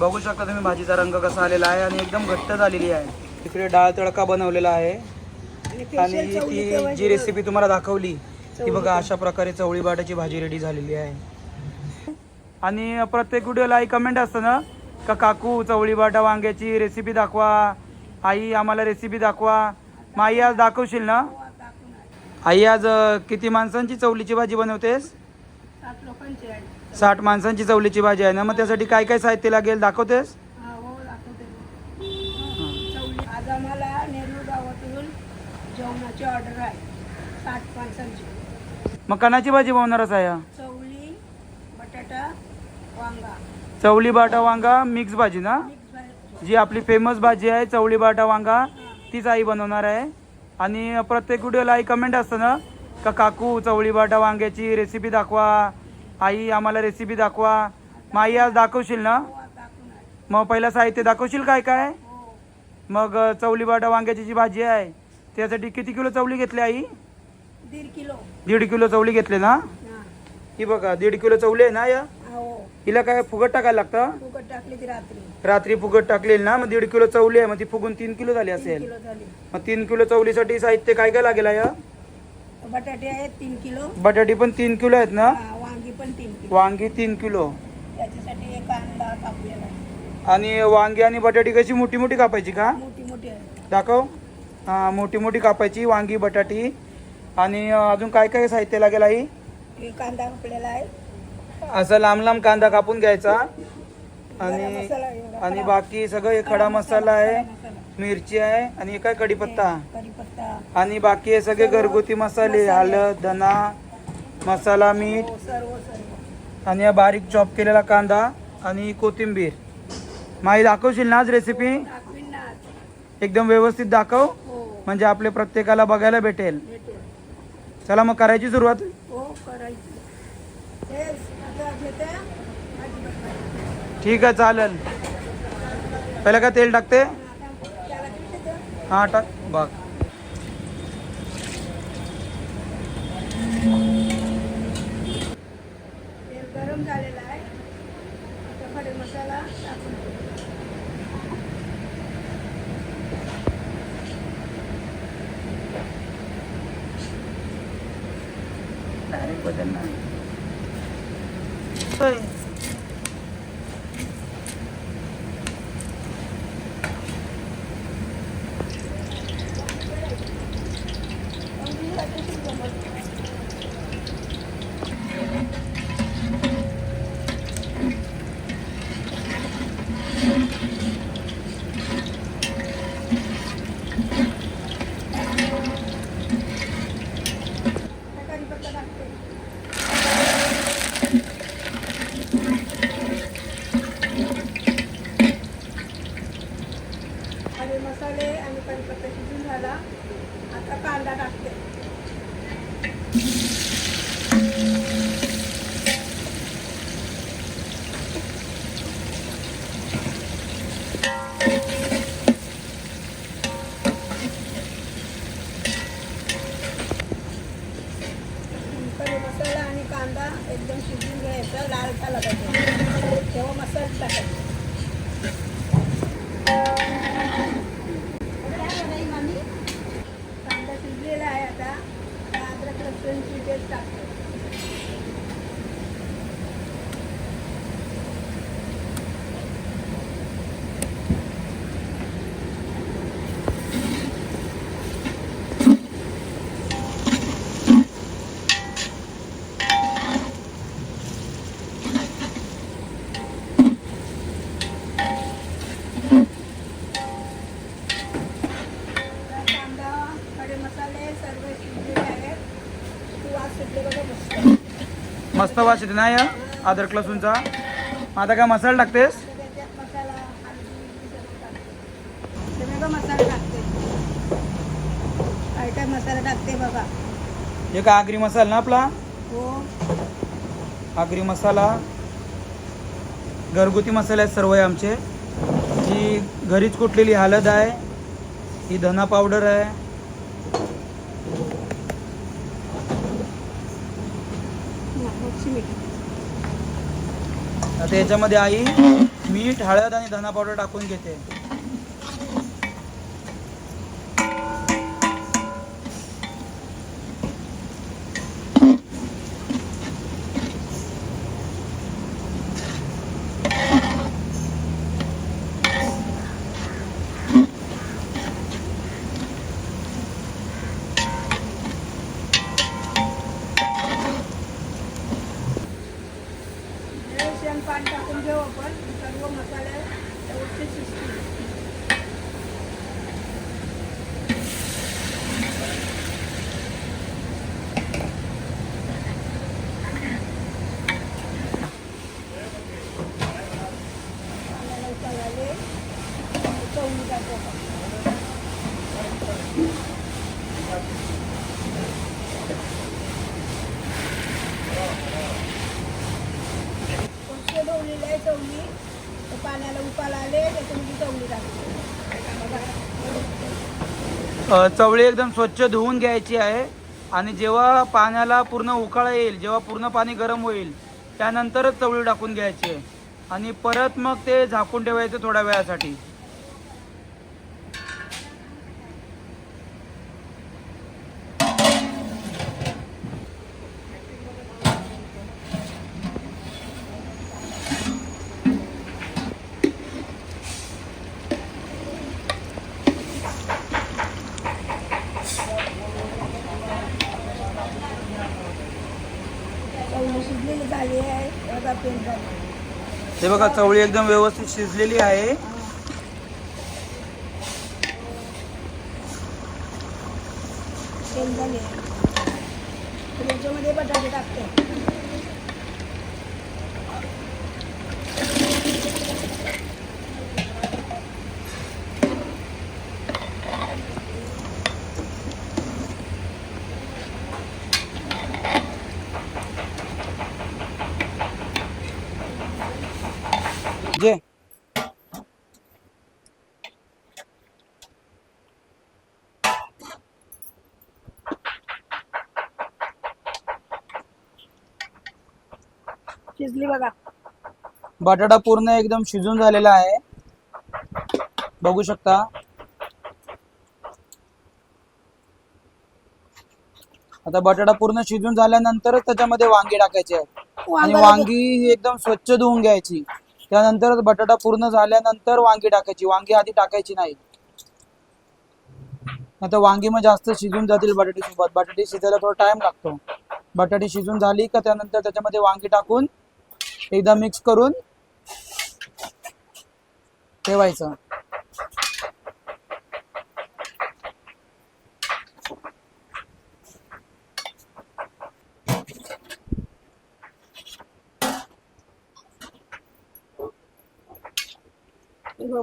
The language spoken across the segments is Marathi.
बघू शकता तुम्ही भाजीचा रंग कसा आलेला आहे आणि एकदम घट्ट झालेली आहे. इकडे डाळ तडका बनवलेला आहे आणि ती जी रेसिपी तुम्हाला दाखवली ती बघा अशा प्रकारे चवळी बाटाची भाजी रेडी झालेली आहे. आणि प्रत्येक व्हिडिओला आई कमेंट असतं ना का काकू चवळी बाटा वांग्याची रेसिपी दाखवा, आई आम्हाला रेसिपी दाखवा. मग आई आज दाखवशील ना? आई आज किती माणसांची चवलीची भाजी बनवतेस? 60 माणसांची चवलीची भाजी आहे ना. मग त्यासाठी काय काय साहित्य लागेल दाखवतेस? आज आम्हाला नेरूळ गावातून जेवणाची ऑर्डर आहे 60 माणसांची. मग कणाची भाजी बनवणारच आहे? चवली, बटाटा, वांगा. चवली बाटा वांगा मिक्स भाजी ना, जी आपली फेमस भाजी आहे चवली बाटा वांगा, तीच आई बनवणार आहे. आणि प्रत्येक व्हिडिओला आई कमेंट असतं ना का काकू चवळी बाटा वांग्याची रेसिपी दाखवा, आई आम्हाला रेसिपी दाखवा. मग आई आज दाखवशील ना? मग पहिलं साहित्य दाखवशील काय काय? मग चवली बाटा वांग्याची जी भाजी आहे त्यासाठी किती किलो चवली घेतली आई? 1.5 किलो. 1.5 किलो चवली घेतली ना. ही बघा 1.5 किलो चवली आहे ना. या हिला काय फुगट टाकायला लागतं? फुगट टाकली ती रात्री फुगट टाकलेली ना. मग 1.5 किलो चवली आहे, मग ती फुगून 3 किलो झाली असेल. मग 3 किलो चवलीसाठी साहित्य काय काय लागेल? या बटाटे आहेत 3 किलो. बटाटे पण 3 किलो आहेत ना. वांगी पण 3 किलो. वांगी 3 किलो. त्याच्यासाठी एक कांदा कापलेला आहे. आणि वांगी आणि बटाटी कशी मोठी मोठी कापायची का? मोठी मोठी आहे. दाखव. हां मोठी मोठी कापायची वांगी बटाटी. आणि अजून काय काय साहित्य लागेल आई? एक कांदा कापलेला आहे. असं लांब लांब कांदा कापून घ्यायचा. आणि बाकी सगळं एक खडा मसाला आहे, मिरची आहे आणि काय कढीपत्ता. आणि बाकी हे सगळे घरगुती मसाले, हळद, धना, मसाला, मीठ आणि हा बारीक चॉप केलेला कांदा आणि कोथिंबीर. माई दाखवशील ना आज रेसिपी? एकदम व्यवस्थित दाखव म्हणजे आपल्या प्रत्येकाला बघायला भेटेल. चला मग करायची सुरुवात. ठीक आहे चालेल. पहिलं काय तेल टाकते? हां टाक. बघ तेल गरम झालेलं आहे. आता खडे मसाला टाकून डायरेक्ट बदलणार. मसाले आणि कढीपत्ता शिजून झाला. आता कांदा टाकते. कढी मसाला आणि कांदा एकदम शिजून घ्यायचा, लाल झाला पाहिजे तेव्हा मसाला टाकायचा. कांदा शिजलेला आहे. आता अद्रक लसूणची पेस्ट टाकतो. मस्त वास येते ना या अद्रक लसूणचा. आता काय मसाला टाकतेस? मसाला टाकते. काय मसाला टाकते बघा. हे का आगरी मसाला ना आपला? हो आगरी मसाला. घरगुती मसाले आहेत सर्व आमचे. ही घरीच कुटलेली हळद आहे, ही धना पावडर आहे, आता याच्यामध्ये आई मीठ, हळद आणि धना पावडर टाकून घेते. पाणी टाकून घेऊ आपण. सर्व मसाले व्यवस्थित शिजतील. चवळी टाकू आपण. धुवलेली आहे चवळी. पाण्याला उपाला आले त्याच्यामध्ये चवळी टाकली. चवळी एकदम स्वच्छ धुवून घ्यायची आहे आणि जेव्हा पाण्याला पूर्ण उकाळा येईल, जेव्हा पूर्ण पाणी गरम होईल त्यानंतरच चवळी टाकून घ्यायची आहे आणि परत मग ते झाकून ठेवायचं थोड्या वेळासाठी. शिजलेली झाली आहे. हे बघा चवळी एकदम व्यवस्थित शिजलेली आहे. तेल झाले. त्याच्यामध्ये बटाटे टाकते. जे शिजली बघा. बटाटा पूर्ण एकदम शिजून झालेला आहे, बघू शकता. आता बटाटा पूर्ण शिजून झाल्यानंतरच त्याच्यामध्ये वांगी टाकायची आहे आणि वांगी एकदम स्वच्छ धुवून घ्यायची. त्यानंतर बटाटा पूर्ण झाल्यानंतर वांगी टाकायची. वांगी आधी टाकायची नाही. आता वांगी मग जास्त शिजून जातील बटाटे सोबत. बटाटे शिजायला थोडा टाइम लागतो. बटाटे शिजून झाली का त्यानंतर त्याच्यामध्ये वांगी टाकून एकदा मिक्स करून ठेवायचं.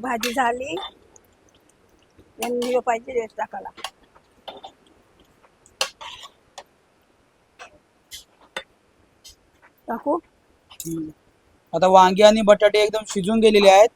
भाजी झाली. पाहिजे रेस्ट टाकायला. टाकू. आता वांगी आणि बटाटे एकदम शिजून गेलेले आहेत.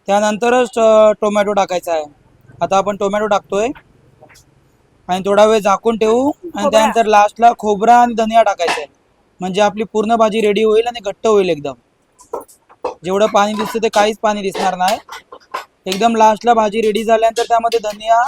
त्यानंतरच टोमॅटो टाकायचा आहे. आता आपण टोमॅटो टाकतोय आणि थोडा वेळ झाकून ठेवू आणि त्यानंतर लास्टला खोबरा आणि धनिया टाकायचा आहे. म्हणजे आपली पूर्ण भाजी रेडी होईल आणि घट्ट होईल एकदम. जेवढं पाणी दिसतं ते काहीच पाणी दिसणार नाही. एकदम लास्टला भाजी रेडी झाल्यानंतर त्यामध्ये धनिया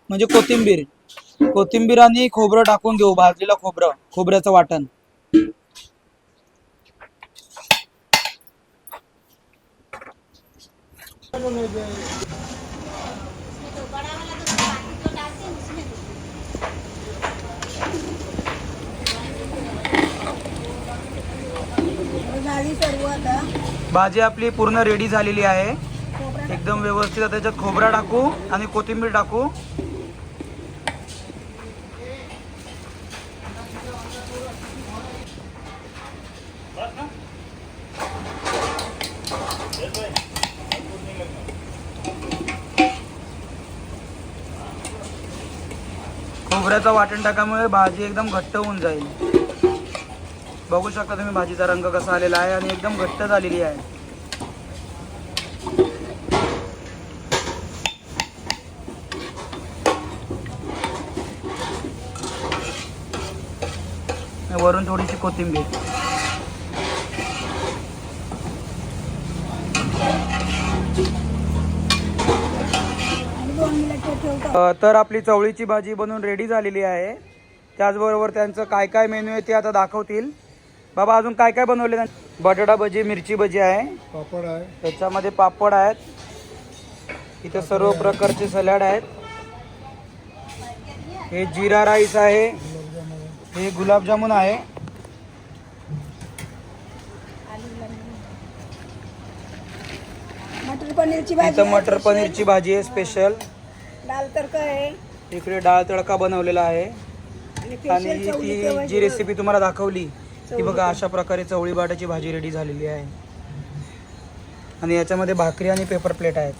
म्हणजे कोथिंबीर आणि खोबरं टाकून घेऊ. भाजलेलं खोबऱ्याचं वाटण. भाजी आपली पूर्ण रेडी झालेली आहे एकदम व्यवस्थित. त्याच्यात खोबरा टाकू आणि कोथिंबीर टाकू. खोबऱ्याचं वाटण टाकामुळे भाजी एकदम घट्ट होऊन जाईल. बघू शकता तुम्ही भाजीचा रंग कसा आलेला आहे आणि एकदम घट्ट झालेली आहे. वरून थोडीशी कोथिंबीर. तर आपली चवळीची भाजी बनवून रेडी झालेली आहे. त्याचबरोबर त्यांचं काय काय मेन्यू आहे ते आता दाखवतील. बाबा अजून काय काय बनवले? बटाटा भजी, मिरची भजी आहे, पापड आहे, त्याच्यामध्ये पापड आहेत, इथे सर्व प्रकारचे सलाड आहेत, हे जिरा राईस आहे, हे गुलाबजामुन आहे, मटर पनीरची भाजी इथं मटर पनीरची भाजी आहे स्पेशल, दाल तडका आहे इकडे डाळ तडका बनवलेला आहे. आणि आणि स्पेशल चवळी ती केव्हा जी रेसिपी तुम्हाला दाखवली ती बघा अशा प्रकारे चवळी बाटाची भाजी रेडी झालेली आहे. आणि याच्यामध्ये भाकरी आणि पेपर प्लेट आहेत.